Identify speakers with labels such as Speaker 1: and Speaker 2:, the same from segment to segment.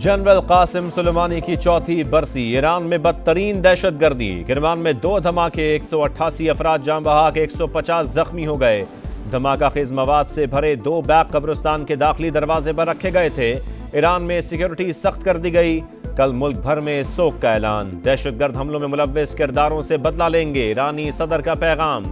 Speaker 1: General Qasem Sulemani की चौथी बरसी। ईरान में बदतरीन दहशतगर्दी। किरमान में 2 धमाके, 188 अफराद जान बहक, 150 जख्मी हो गए। धमाका खेज मवाद से भरे 2 बैग कब्रिस्तान के दाखिली दरवाजे पर रखे गए थे। ईरान में सिक्योरिटी सख्त कर दी गई। कल मुल्क भर में सोग का ऐलान। दहशतगर्द हमलों में मुलव्विस किरदारों से बदला लेंगे, ईरानी सदर का पैगाम।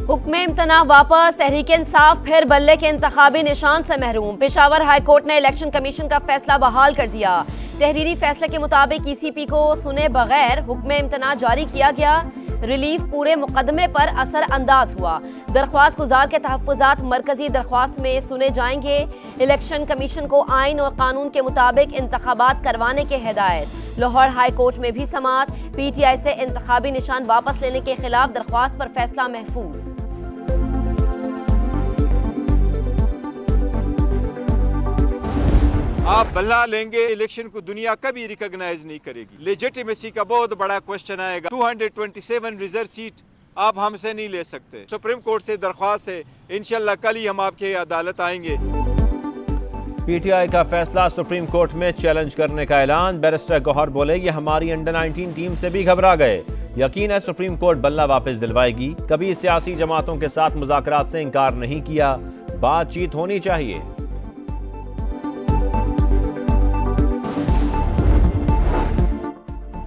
Speaker 2: हुक्म इम्तना वापस। तहरीक इंसाफ फिर बल्ले के इंतखाबी निशान से महरूम। पेशावर हाई कोर्ट ने इलेक्शन कमीशन का फैसला बहाल कर दिया। तहरीरी फैसले के मुताबिक ECP को सुने बगैर हुक्म इम्तना जारी किया गया। रिलीफ पूरे मुकदमे पर असर अंदाज हुआ। दरख्वास्त गुजार के तहफ़्फ़ुज़ात मरकजी दरख्वास्त में सुने जाएंगे। इलेक्शन कमीशन को आइन और कानून के मुताबिक इंतखाबात करवाने के हिदायत। लाहौर हाई कोर्ट में भी समाअत। PTI से इंतखाबी निशान वापस लेने के खिलाफ दरख्वास्त पर फैसला महफूज।
Speaker 3: आप बल्ला लेंगे, इलेक्शन को दुनिया कभी रिकॉग्नाइज नहीं करेगी। लेजिटिमेसी का बहुत बड़ा क्वेश्चन आएगा। 227 रिजर्व सीट आप हमसे नहीं ले सकते। सुप्रीम कोर्ट से दरख्वास्त है, इंशाल्लाह कल ही हम आपके अदालत आएंगे।
Speaker 1: PTI का फैसला सुप्रीम कोर्ट में चैलेंज करने का ऐलान। बैरिस्टर गौहर बोले, ये हमारी अंडर 19 टीम से भी घबरा गए। यकीन है सुप्रीम कोर्ट बल्ला वापस दिलवाएगी। कभी सियासी जमातों के साथ मुज़ाकरात से इनकार नहीं किया। बातचीत होनी चाहिए।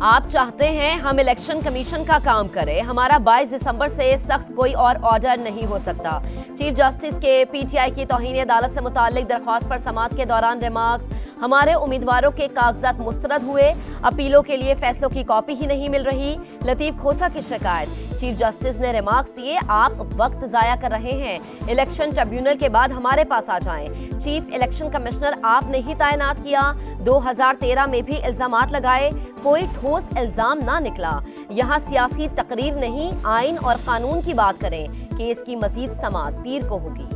Speaker 2: आप चाहते हैं हम इलेक्शन कमीशन का काम करें। हमारा 22 दिसंबर से सख्त कोई और ऑर्डर नहीं हो सकता। चीफ जस्टिस के PTI की तौहीन अदालत से मुताल्लिक दरख्वास्त पर समाअत के दौरान रिमार्क्स। हमारे उम्मीदवारों के कागजात मुस्तरद हुए, अपीलों के लिए फैसलों की कॉपी ही नहीं मिल रही। लतीफ खोसा की शिकायत। चीफ जस्टिस ने रिमार्क्स दिए, आप वक्त जाया कर रहे हैं। इलेक्शन ट्रिब्यूनल के बाद हमारे पास आ जाएं। चीफ इलेक्शन कमिश्नर आपने ही तैनात किया। 2013 में भी इल्जामात लगाए, कोई ठोस इल्जाम ना निकला। यहाँ सियासी तकरीर नहीं, आइन और कानून की बात करें। केस की मजीद समाअत पीर को होगी।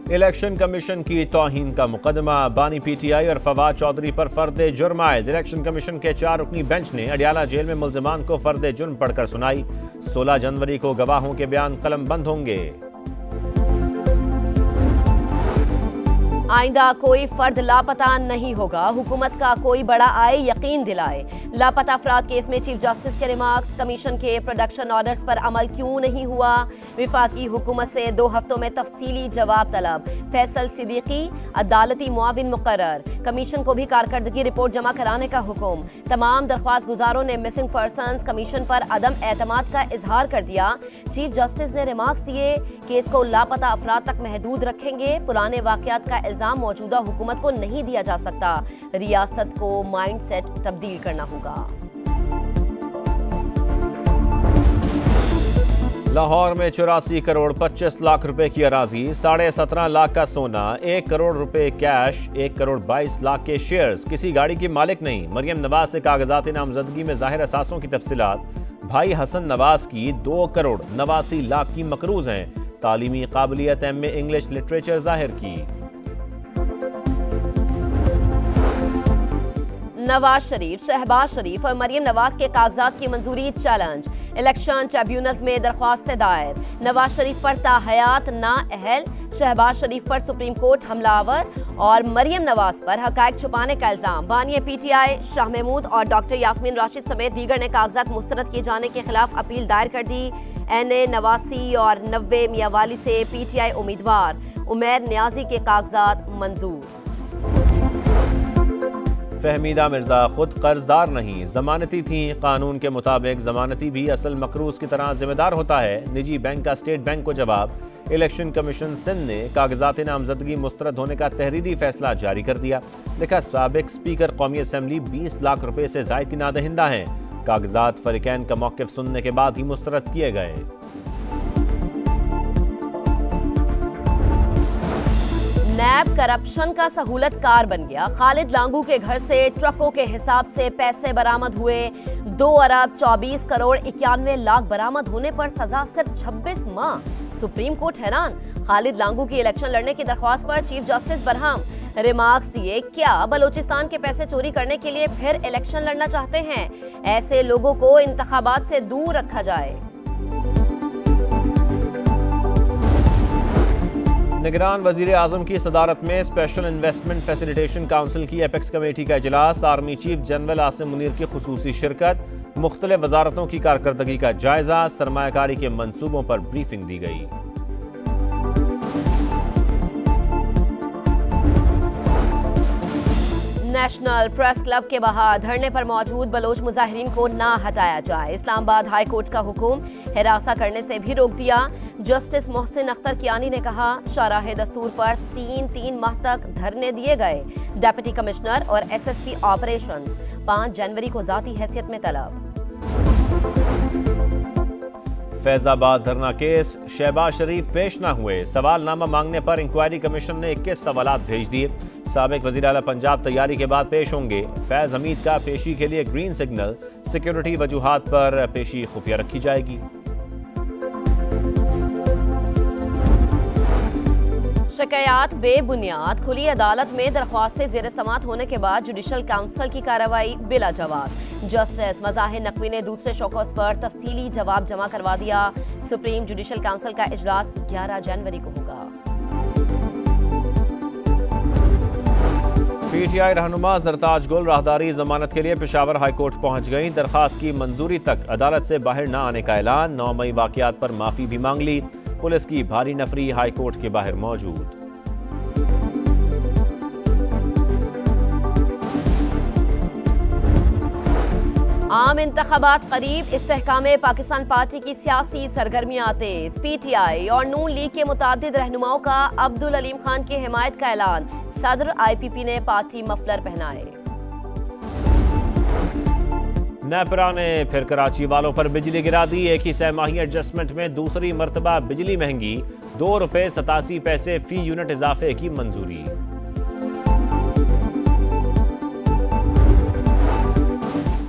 Speaker 1: इलेक्शन कमीशन की तौहीन का मुकदमा। बानी PTI और फवाद चौधरी पर फर्द जुर्म आयद। इलेक्शन कमीशन के 4 रुकनी बेंच ने अडियाला जेल में मुल्जिमान को फर्द जुर्म पढ़कर सुनाई। 16 जनवरी को गवाहों के बयान कलमबंद होंगे।
Speaker 2: आइंदा कोई फर्द लापता नहीं होगा। हुकूमत का कोई बड़ा आए, यकीन दिलाए। लापता अफराद केस में चीफ जस्टिस के रिमार्क्स। कमीशन के प्रोडक्शन ऑर्डर्स पर अमल क्यों नहीं हुआ? विफाकी हुकूमत से 2 हफ्तों में तफसीली जवाब तलब। फैसल सिद्दीकी अदालती मुआविन मुकर्रर। कमीशन को भी कारकर्दगी रिपोर्ट जमा कराने का हुक्म। तमाम दरख्वास्त गुजारों ने मिसिंग पर्सनस कमीशन पर अदम एतमाद का इजहार कर दिया। चीफ जस्टिस ने रिमार्क्स दिए, केस को लापता अफराद तक महदूद रखेंगे। पुराने वाकयात का इल्जाम मौजूदा हुकूमत को नहीं दिया जा सकता। रियासत को माइंडसेट तब्दील करना होगा।
Speaker 1: लाहौर में 84 करोड़ 25 लाख रुपए की अराजी, 17.5 लाख का सोना, 1 करोड़ रुपए कैश, 1 करोड़ 22 लाख के शेयर्स। किसी गाड़ी की मालिक नहीं। मरियम नवाज से कागजात नामजदगी में जाहिर असासों की तफसीलात। भाई हसन नवाज की 2 करोड़ 89 लाख की मकरूज हैं। तालीमी काबिलियत MA इंग्लिश लिटरेचर जाहिर की।
Speaker 2: नवाज शरीफ, शहबाज शरीफ और मरियम नवाज के कागजात की मंजूरी चैलेंज। इलेक्शन ट्रिब्यूनल्स में दरख्वास्त दायर। नवाज शरीफ पर ताहयात नाअहल, शहबाज शरीफ पर सुप्रीम कोर्ट हमलावर और मरियम नवाज पर हकायक छुपाने का इल्जाम। बानी PTI शाह महमूद और डॉक्टर यास्मीन राशिद समेत दीगर ने कागजात मुस्तरद किए जाने के खिलाफ अपील दायर कर दी। NA नवासी और 90 मियावाली से PTI उम्मीदवार उमैर नियाजी के कागजात मंजूर।
Speaker 1: फहमीदा मिर्जा खुद कर्जदार नहीं, जमानती थी। कानून के मुताबिक जमानती भी असल मकरूज की तरह जिम्मेदार होता है। निजी बैंक का स्टेट बैंक को जवाब। इलेक्शन कमीशन सिंध ने कागजात नामजदगी मुस्तरद होने का तहरीरी फैसला जारी कर दिया। लिखा, साबिक स्पीकर कौमी असम्बली 20 लाख रुपए से जायद की नादहिंदा हैं। कागजात फरीकैन का मौक़िफ़ सुनने के बाद ही मुस्तरद किए गए।
Speaker 2: नैब करप्शन का सहूलत कार बन गया। खालिद लांगू के घर से ट्रकों के हिसाब से पैसे बरामद हुए। 2 अरब 24 करोड़ 91 लाख बरामद होने पर सजा सिर्फ 26 माह। सुप्रीम कोर्ट हैरान। खालिद लांगू की इलेक्शन लड़ने की दरख्वास्त पर चीफ जस्टिस बरहम, रिमार्क्स दिए, क्या बलोचिस्तान के पैसे चोरी करने के लिए फिर इलेक्शन लड़ना चाहते हैं? ऐसे लोगों को इंतखाबात से दूर रखा जाए।
Speaker 1: निगरान वजीर आजम की सदारत में स्पेशल इन्वेस्टमेंट फैसिलिटेशन काउंसिल की एपेक्स कमेटी का इजलास, army chief general Asim Munir की खुसूसी शिरकत, मुख्तलिफ वजारतों की कारकर्दगी का जायजा, सरमायाकारी के मंसूबों पर ब्रीफिंग दी गई।
Speaker 2: नेशनल प्रेस क्लब के बाहर धरने पर मौजूद बलोच मुजाहिरीन को ना हटाया जाए, इस्लामाबाद हाई कोर्ट का हुक्म, हिरासा करने से भी रोक दिया। जस्टिस मोहसिन अख्तर कियानी ने कहा, शाराह दस्तूर पर 3 माह तक धरने दिए गए। डेप्यूटी कमिश्नर और एसएसपी ऑपरेशंस 5 जनवरी को जाती हैसियत में तलब।
Speaker 1: फैजाबाद धरना केस, शहबाज शरीफ पेश न हुए, सवालनामा मांगने पर इंक्वायरी कमीशन ने 21 सवालात भेज दिए। साबिक वज़ीर आला पंजाब तैयारी के बाद पेश होंगे। फैज हमीद का पेशी के लिए ग्रीन सिग्नल, सिक्योरिटी वजूहात पर पेशी खुफिया रखी जाएगी।
Speaker 2: शिकायत बेबुनियाद, खुली अदालत में दरख्वास्तें ज़ेर समात होने के बाद जुडिशल काउंसिल की कार्रवाई बिला जवाब। जस्टिस मज़ाहिर नकवी ने दूसरे शोकस पर तफसीली जवाब जमा करवा दिया। सुप्रीम जुडिशल काउंसिल का इजलास 11 जनवरी को होगा।
Speaker 1: पीटीआई रहनुमा जरताज गुल राहदारी जमानत के लिए पेशावर हाई कोर्ट पहुंच गई। दरखास्त की मंजूरी तक अदालत से बाहर न आने का ऐलान, 9 मई वाकयात पर माफी भी मांग ली। पुलिस की भारी नफरी हाई कोर्ट के बाहर मौजूद।
Speaker 2: आम इंतखाबात करीब, इस्तेहकाम पाकिस्तान पार्टी की सियासी सरगर्मियां तेज। पीटीआई और नून लीग के मुतादिद रहनुमाओं का अब्दुल अलीम खान की हिमायत का ऐलान, सदर आईपीपी ने पार्टी मफलर पहनाए।
Speaker 1: नेपरा ने फिर कराची वालों पर बिजली गिरा दी। एक ही सहमाही एडजस्टमेंट में दूसरी मरतबा बिजली महंगी, ₹2.87 फी यूनिट इजाफे की मंजूरी।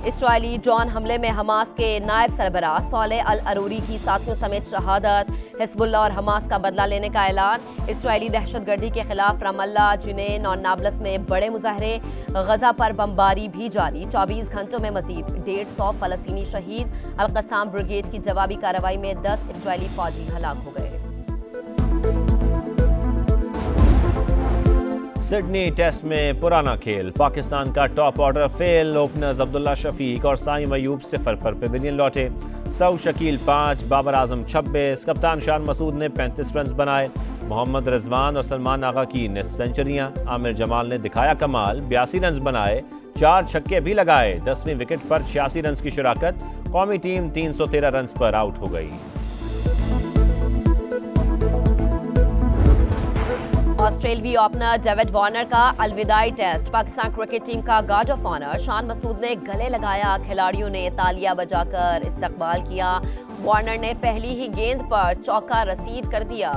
Speaker 2: इस्राइली ड्रोन हमले में हमास के नायब सरबराह सोलेह अल अरूरी की साथियों समेत शहादत। हिजबुल्लाह और हमास का बदला लेने का ऐलान। इस्राइली दहशतगर्दी के खिलाफ रमल्ला, जुनैन और नाबलस में बड़े मुजाहरे। गजा पर बमबारी भी जारी, 24 घंटों में मजीद 150 फलस्तीनी शहीद। अल-कसाम ब्रिगेड की जवाबी कार्रवाई में 10 इस्राइली फौजी हलाक हो गए।
Speaker 1: सिडनी टेस्ट में पुराना खेल, पाकिस्तान का top order fail. Openers Abdullah Shafique और साइम अयूब 0 पर पेविलियन लौटे। सऊद शकील 5, बाबर आजम 26, कप्तान शान मसूद ने 35 रन बनाए। मोहम्मद रिजवान और सलमान आगा की निस्फ सेंचुरियां। आमिर जमाल ने दिखाया कमाल, 82 रन बनाए, 4 छक्के भी लगाए। 10वीं विकेट पर 86 रन की शिराकत। कौमी टीम 313 रन पर आउट हो गई।
Speaker 2: ऑस्ट्रेलियाई ओपनर डेविड वार्नर का अलविदाई टेस्ट, पाकिस्तान क्रिकेट टीम का guard of honour. Shan Masood ने गले लगाया, खिलाड़ियों ने तालियां बजाकर इस्तकबाल किया। वार्नर ने पहली ही गेंद पर चौका रसीद कर दिया।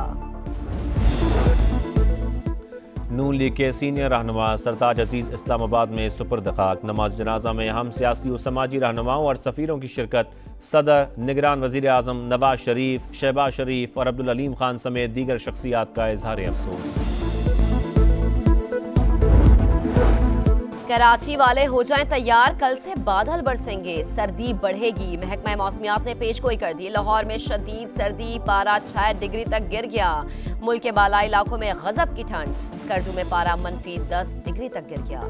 Speaker 1: नून लीग के सीनियर रहनुमा सरताज अजीज इस्लामाबाद में सुपुर्द खाक। नमाज जनाजा में अहम सियासी और समाजी रहनुमाओं और सफ़ीरों की शिरकत। सदर, निगरान वज़ीर आज़म नवाज शरीफ, शहबाज शरीफ और अब्दुल अलीम खान समेत दीगर शख्सियात का इजहार अफसोस।
Speaker 2: कराची वाले हो जाएं तैयार, कल से बादल बरसेंगे, सर्दी बढ़ेगी। महकमा मौसमियात ने पेशगोई कर दी। लाहौर में शदीद सर्दी, पारा 6 डिग्री तक गिर गया। मुल्क के बालाई इलाकों में गजब की ठंड। स्कर्दू में पारा -10 डिग्री तक गिर गया।